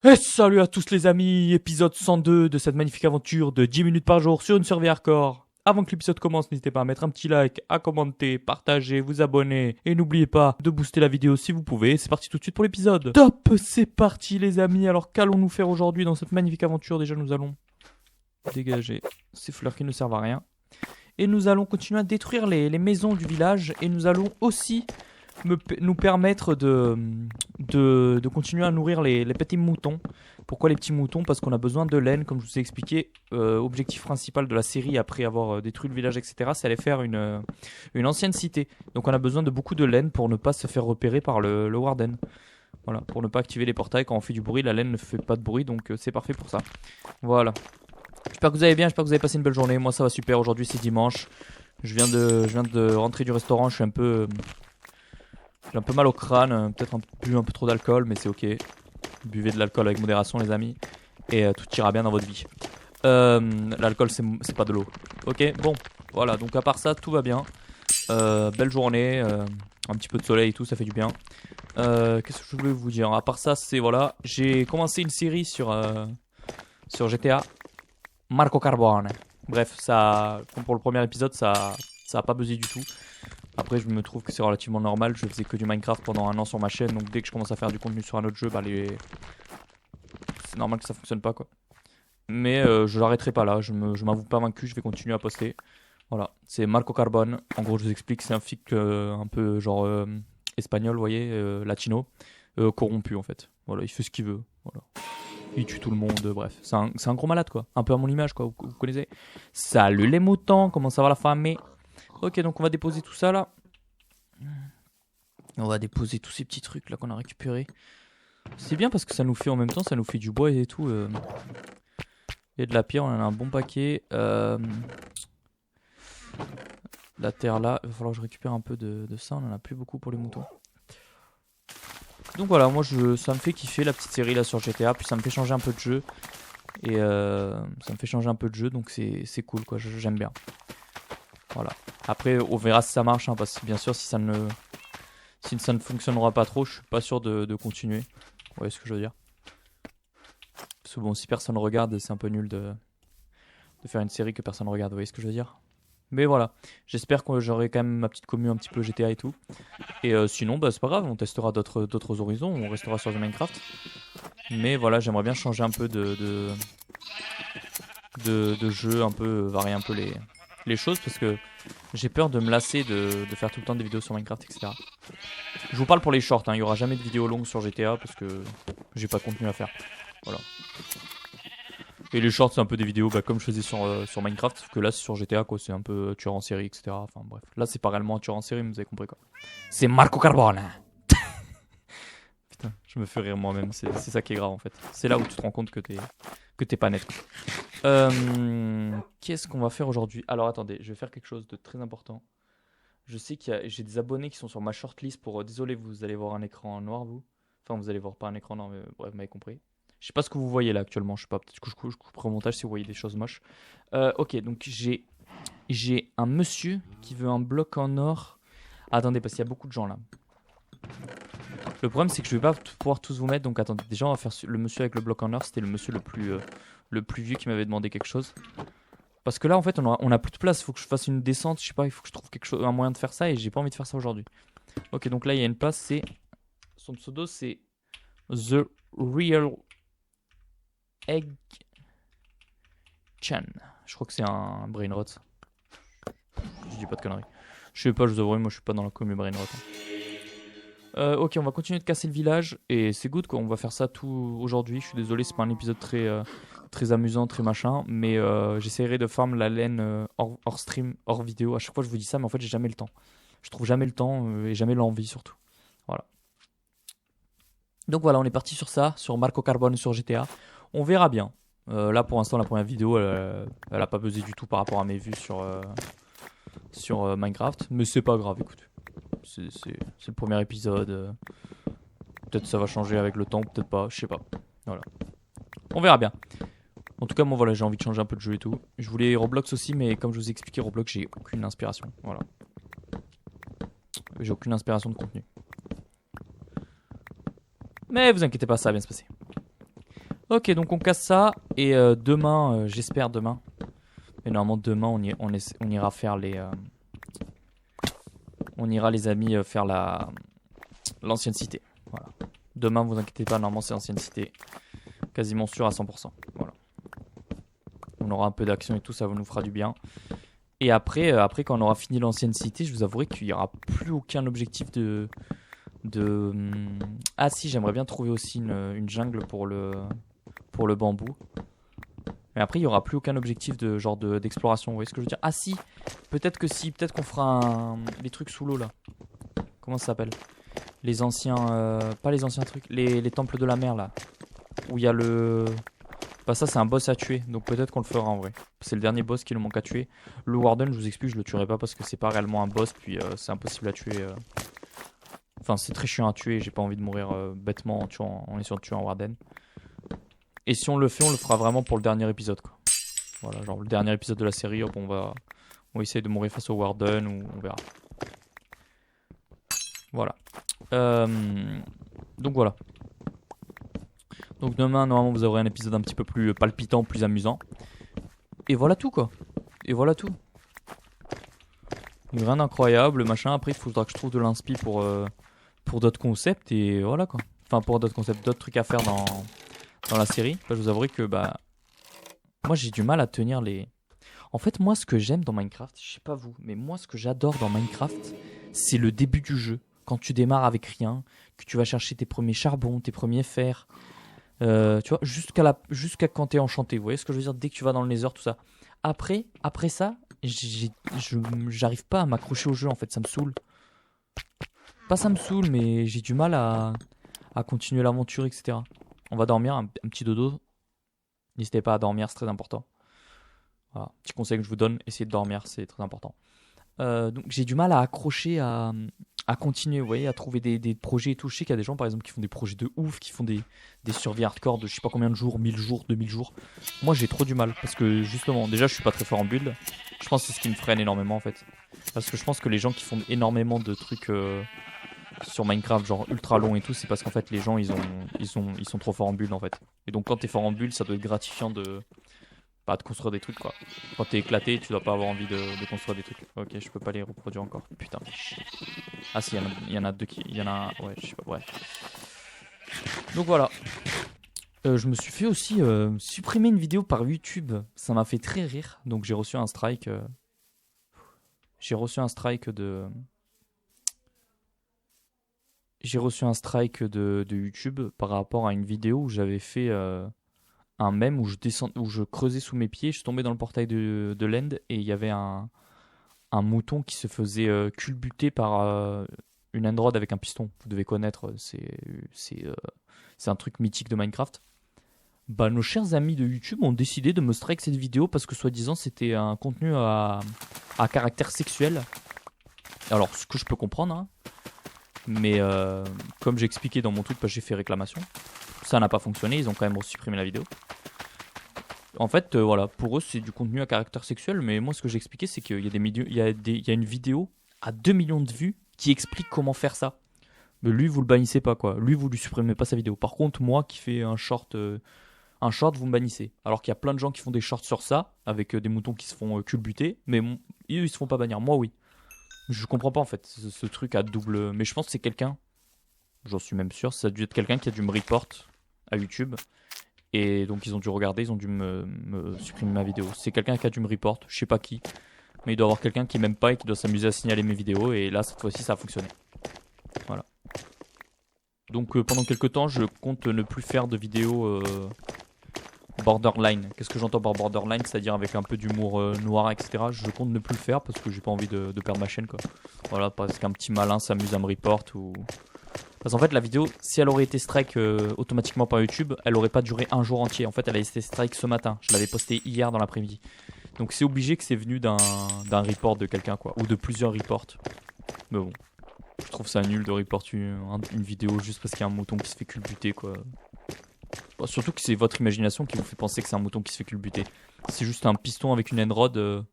Et salut à tous les amis, épisode 102 de cette magnifique aventure de 10 minutes par jour sur une survie hardcore. Avant que l'épisode commence, n'hésitez pas à mettre un petit like, à commenter, partager, vous abonner et n'oubliez pas de booster la vidéo si vous pouvez. C'est parti tout de suite pour l'épisode. Top, c'est parti les amis. Alors qu'allons-nous faire aujourd'hui dans cette magnifique aventure? Déjà nous allons dégager ces fleurs qui ne servent à rien. Et nous allons continuer à détruire les maisons du village et nous allons aussi nous permettre de continuer à nourrir les petits moutons. Pourquoi les petits moutons? Parce qu'on a besoin de laine, comme je vous ai expliqué. Objectif principal de la série, après avoir détruit le village, etc., c'est aller faire une ancienne cité. Donc on a besoin de beaucoup de laine pour ne pas se faire repérer par le Warden. Voilà, pour ne pas activer les portails. Quand on fait du bruit, la laine ne fait pas de bruit, donc c'est parfait pour ça. Voilà. J'espère que vous allez bien, j'espère que vous avez passé une belle journée. Moi ça va super, aujourd'hui c'est dimanche. Je viens de rentrer du restaurant, j'ai un peu mal au crâne, peut-être bu un peu trop d'alcool, mais c'est ok. Buvez de l'alcool avec modération, les amis, et tout ira bien dans votre vie. L'alcool, c'est pas de l'eau. Ok, bon, voilà, donc à part ça, tout va bien. Belle journée, un petit peu de soleil et tout, ça fait du bien. Qu'est-ce que je voulais vous dire? À part ça, c'est voilà, j'ai commencé une série sur GTA, Marco Carbone. Bref, ça, comme pour le premier épisode, ça a pas buzzé du tout. Après, je me trouve que c'est relativement normal. Je faisais que du Minecraft pendant un an sur ma chaîne. Donc, dès que je commence à faire du contenu sur un autre jeu, bah, c'est normal que ça fonctionne pas, quoi. Mais je l'arrêterai pas là. Je m'avoue pas vaincu. Je vais continuer à poster. Voilà. C'est Marco Carbone. En gros, je vous explique. C'est un flic un peu genre espagnol, vous voyez, latino. Corrompu, en fait. Voilà. Il fait ce qu'il veut. Voilà. Il tue tout le monde. Bref. C'est un gros malade, quoi. Un peu à mon image, quoi. Vous connaissez. Salut les moutons. Comment ça va la famille? Ok, donc on va déposer tout ça là. On va déposer tous ces petits trucs là qu'on a récupérés. C'est bien parce que ça nous fait en même temps, ça nous fait du bois et tout. Et de la pierre, on en a un bon paquet. La terre là, il va falloir que je récupère un peu de ça. On en a plus beaucoup pour les moutons. Donc voilà, moi ça me fait kiffer la petite série là sur GTA. Puis ça me fait changer un peu de jeu. Et ça me fait changer un peu de jeu, donc c'est cool quoi, j'aime bien. Voilà. Après, on verra si ça marche, hein, parce que bien sûr, si ça ne fonctionnera pas trop, je suis pas sûr de continuer. Vous voyez ce que je veux dire? Parce que bon, si personne regarde, c'est un peu nul de faire une série que personne regarde, vous voyez ce que je veux dire? Mais voilà, j'espère que j'aurai quand même ma petite commu un petit peu GTA et tout. Et sinon, bah, c'est pas grave, on testera d'autres horizons, on restera sur du Minecraft. Mais voilà, j'aimerais bien changer un peu de jeu, un peu varier un peu les choses, parce que j'ai peur de me lasser de faire tout le temps des vidéos sur Minecraft, etc. Je vous parle pour les shorts, hein. Il n'y aura jamais de vidéos longues sur GTA parce que j'ai pas de contenu à faire. Voilà. Et les shorts, c'est un peu des vidéos comme je faisais sur Minecraft, sauf que là, c'est sur GTA, quoi. C'est un peu tueur en série, etc. Enfin bref. Là, c'est pas réellement un tueur en série, mais vous avez compris quoi. C'est Marco Carbone. Putain, je me fais rire moi-même. C'est ça qui est grave en fait. C'est là où tu te rends compte que t'es pas net. Qu'est-ce qu'on va faire aujourd'hui? Alors attendez, je vais faire quelque chose de très important. Je sais j'ai des abonnés qui sont sur ma shortlist pour. Désolé, vous allez voir un écran noir, vous. Enfin, vous allez voir pas un écran noir, mais bref, vous m'avez compris. Je sais pas ce que vous voyez là actuellement. Je sais pas. Peut-être que je couperai au montage si vous voyez des choses moches. Ok, donc j'ai un monsieur qui veut un bloc en or. Attendez, parce qu'il y a beaucoup de gens là. Le problème, c'est que je vais pas pouvoir tous vous mettre. Donc attendez, déjà, on va faire le monsieur avec le bloc en or. C'était le monsieur le plus vieux qui m'avait demandé quelque chose. Parce que là, en fait, on a plus de place. Il faut que je fasse une descente. Je sais pas, il faut que je trouve un moyen de faire ça. Et j'ai pas envie de faire ça aujourd'hui. Ok, donc là, il y a une place. Son pseudo, c'est The Real Egg Chan. Je crois que c'est un brainrot. Je dis pas de conneries. Je sais pas, je vous avoue, moi je suis pas dans la commu brainrot. Ok, on va continuer de casser le village. Et c'est good quoi. On va faire ça tout aujourd'hui. Je suis désolé, c'est pas un épisode très amusant, très machin, mais j'essaierai de farm la laine hors stream, hors vidéo. À chaque fois je vous dis ça, mais en fait j'ai jamais le temps. Je trouve jamais le temps et jamais l'envie surtout. Voilà. Donc voilà, on est parti sur ça, sur Marco Carbone sur GTA. On verra bien. Là pour l'instant la première vidéo, elle a pas buzzé du tout par rapport à mes vues sur Minecraft, mais c'est pas grave, écoute. C'est le premier épisode. Peut-être ça va changer avec le temps, peut-être pas, je sais pas. Voilà. On verra bien. En tout cas, moi voilà, j'ai envie de changer un peu de jeu et tout. Je voulais Roblox aussi, mais comme je vous ai expliqué, Roblox, j'ai aucune inspiration. Voilà. J'ai aucune inspiration de contenu. Mais vous inquiétez pas, ça va bien se passer. Ok, donc on casse ça. Et demain, j'espère demain. Mais normalement, demain, on ira faire les. On ira, les amis, faire l'ancienne cité. Voilà. Demain, vous inquiétez pas, normalement, c'est l'ancienne cité. Quasiment sûr à 100%. Voilà. On aura un peu d'action et tout, ça nous fera du bien. Et après, quand on aura fini l'ancienne cité, je vous avouerai qu'il n'y aura plus aucun objectif de. Ah si, j'aimerais bien trouver aussi une jungle pour le bambou. Mais après, il n'y aura plus aucun objectif de genre d'exploration. Vous voyez ce que je veux dire? Ah si, peut-être que si, peut-être qu'on fera les trucs sous l'eau là. Comment ça s'appelle? Les anciens, pas les anciens trucs, les temples de la mer là. Où il y a le... Bah ça c'est un boss à tuer, donc peut-être qu'on le fera en vrai. C'est le dernier boss qui nous manque à tuer. Le Warden, je vous explique, je le tuerai pas parce que c'est pas réellement un boss, puis c'est impossible à tuer. Enfin, c'est très chiant à tuer, j'ai pas envie de mourir bêtement en essayant de tuer un Warden. Et si on le fait, on le fera vraiment pour le dernier épisode, quoi. Voilà, genre le dernier épisode de la série, hop, on va essayer de mourir face au Warden ou on verra. Voilà. Donc voilà. Donc demain, normalement, vous aurez un épisode un petit peu plus palpitant, plus amusant. Et voilà tout, quoi. Et voilà tout. Rien d'incroyable, machin. Après, il faudra que je trouve de l'inspi pour d'autres concepts. Et voilà, quoi. Enfin, pour d'autres concepts, d'autres trucs à faire dans la série. Là, je vous avouerai que, bah... Moi, j'ai du mal à tenir les... En fait, moi, ce que j'aime dans Minecraft, je sais pas vous, mais moi, ce que j'adore dans Minecraft, c'est le début du jeu. Quand tu démarres avec rien, que tu vas chercher tes premiers charbons, tes premiers fers... tu vois, jusqu'à quand t'es enchanté, vous voyez ce que je veux dire, dès que tu vas dans le Nether, tout ça. Après ça, j'arrive pas à m'accrocher au jeu en fait, ça me saoule. Pas ça me saoule, mais j'ai du mal à continuer l'aventure, etc. On va dormir, un petit dodo. N'hésitez pas à dormir, c'est très important. Voilà, petit conseil que je vous donne, essayez de dormir, c'est très important. Donc j'ai du mal à accrocher, à continuer, vous voyez, à trouver des projets et tout. Je sais qu'il y a des gens par exemple qui font des projets de ouf, qui font des survies hardcore de je sais pas combien de jours, 1000 jours, 2000 jours. Moi j'ai trop du mal parce que justement, déjà je suis pas très fort en build. Je pense que c'est ce qui me freine énormément en fait. Parce que je pense que les gens qui font énormément de trucs sur Minecraft, genre ultra long et tout, c'est parce qu'en fait les gens ils sont trop forts en build en fait. Et donc quand t'es fort en build, ça doit être gratifiant de construire des trucs quoi. Quand t'es éclaté, tu dois pas avoir envie de construire des trucs. Ok, je peux pas les reproduire encore. Putain, mais chier. Ah si, il y en a deux qui... Il y en a un... Ouais, je sais pas, bref. Donc voilà. Je me suis fait aussi supprimer une vidéo par YouTube. Ça m'a fait très rire. Donc j'ai reçu un strike. J'ai reçu un strike de... J'ai reçu un strike de YouTube par rapport à une vidéo où j'avais fait... un mème où je creusais sous mes pieds, je tombais dans le portail de l'End et il y avait un mouton qui se faisait culbuter par une Endrod avec un piston. Vous devez connaître, c'est un truc mythique de Minecraft. Bah, nos chers amis de YouTube ont décidé de me strike cette vidéo parce que soi-disant c'était un contenu à caractère sexuel. Alors, ce que je peux comprendre, hein, mais comme j'expliquais dans mon truc, bah, j'ai fait réclamation. Ça n'a pas fonctionné, ils ont quand même supprimé la vidéo. En fait, voilà, pour eux, c'est du contenu à caractère sexuel, mais moi, ce que j'ai expliqué, c'est qu'il y a il y a une vidéo à 2 millions de vues qui explique comment faire ça. Mais lui, vous le bannissez pas, quoi. Lui, vous lui supprimez pas sa vidéo. Par contre, moi qui fais un short, vous me bannissez. Alors qu'il y a plein de gens qui font des shorts sur ça, avec des moutons qui se font culbuter, mais eux, ils se font pas bannir. Moi, oui. Je comprends pas, en fait, ce truc à double... Mais je pense que c'est quelqu'un, j'en suis même sûr, ça a dû être quelqu'un qui a dû me report à YouTube. Et donc ils ont dû regarder, ils ont dû me supprimer ma vidéo. C'est quelqu'un qui a dû me report, je sais pas qui. Mais il doit y avoir quelqu'un qui m'aime pas et qui doit s'amuser à signaler mes vidéos. Et là, cette fois-ci, ça a fonctionné. Voilà. Donc pendant quelques temps, je compte ne plus faire de vidéos borderline. Qu'est-ce que j'entends par borderline? C'est-à-dire avec un peu d'humour noir, etc. Je compte ne plus le faire parce que j'ai pas envie de perdre ma chaîne, quoi. Voilà, parce qu'un petit malin s'amuse à me report ou... Parce qu'en fait, la vidéo, si elle aurait été strike automatiquement par YouTube, elle aurait pas duré un jour entier. En fait, elle a été strike ce matin. Je l'avais posté hier dans l'après-midi. Donc c'est obligé que c'est venu d'un report de quelqu'un, quoi. Ou de plusieurs reports. Mais bon, je trouve ça nul de report une vidéo juste parce qu'il y a un mouton qui se fait culbuter, quoi. Bon, surtout que c'est votre imagination qui vous fait penser que c'est un mouton qui se fait culbuter. C'est juste un piston avec une Enrod.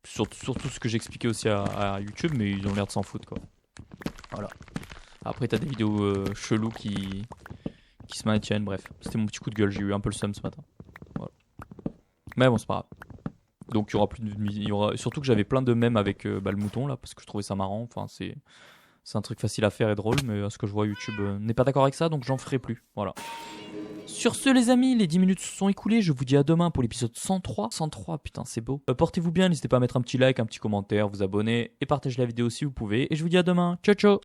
Surtout ce que j'expliquais aussi à YouTube, mais ils ont l'air de s'en foutre, quoi. Voilà. Après, t'as des vidéos chelous qui qui se maintiennent. Bref, c'était mon petit coup de gueule. J'ai eu un peu le seum ce matin. Voilà. Mais bon, c'est pas grave. Donc il y aura plus de, il y aura surtout que j'avais plein de mèmes avec le mouton là parce que je trouvais ça marrant. Enfin c'est un truc facile à faire et drôle, mais à ce que je vois YouTube n'est pas d'accord avec ça, donc j'en ferai plus. Voilà. Sur ce les amis, les 10 minutes se sont écoulées, je vous dis à demain pour l'épisode 103. 103, putain c'est beau. Portez-vous bien, n'hésitez pas à mettre un petit like, un petit commentaire, vous abonner et partager la vidéo si vous pouvez. Et je vous dis à demain, ciao ciao.